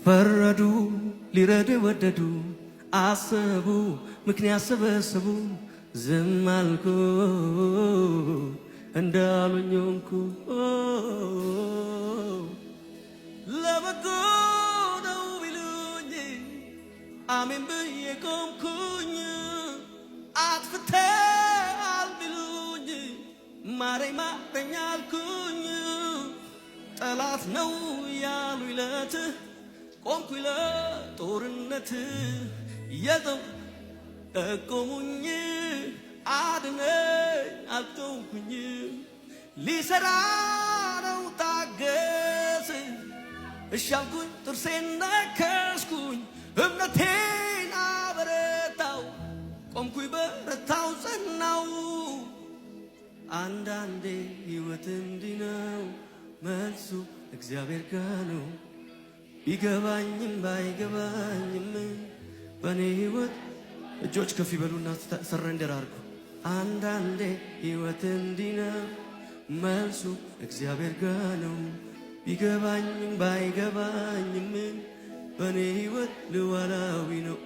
ፈረዱ ሊረዱ ወደዱ አሰቡ ምክንያት ሰበሰቡ ዝም አልኩ እንዳሉኝ ሆንኩ ለበጎ ነው ቢሉኝ አሜን ብዬ ቆምኩኝ አጥፍተሃል ቢሉኝ ማረኝ ማረኝ አልኩኝ ጠላት ነው ያሉኝ ለት ቆምኩኝ ለጦርነት የዘው ጠቆሙኝ አድነኝ አልተውኩኝ ሊሰራ ነው ታገስ እሻልኩኝ ጥርሴን ነከስኩኝ እምነቴን አበረታው ቆምኩኝ በረታው ጸናው አንዳንዴ ሕይወት እንዲህ ነው መልሱ እግዚአብሔር ጋር ነው ቢገባኝም ባይገባኝም በኔ ሕይወት እጆች ከፍ ይበሉና ሰረንደር አድርጉ አንዳንዴ ሕይወት እንዲህ ነው መልሱ እግዚአብሔር ጋር ነው ቢገባኝም ባይገባኝም በኔ ሕይወት ልዋላዊ ነው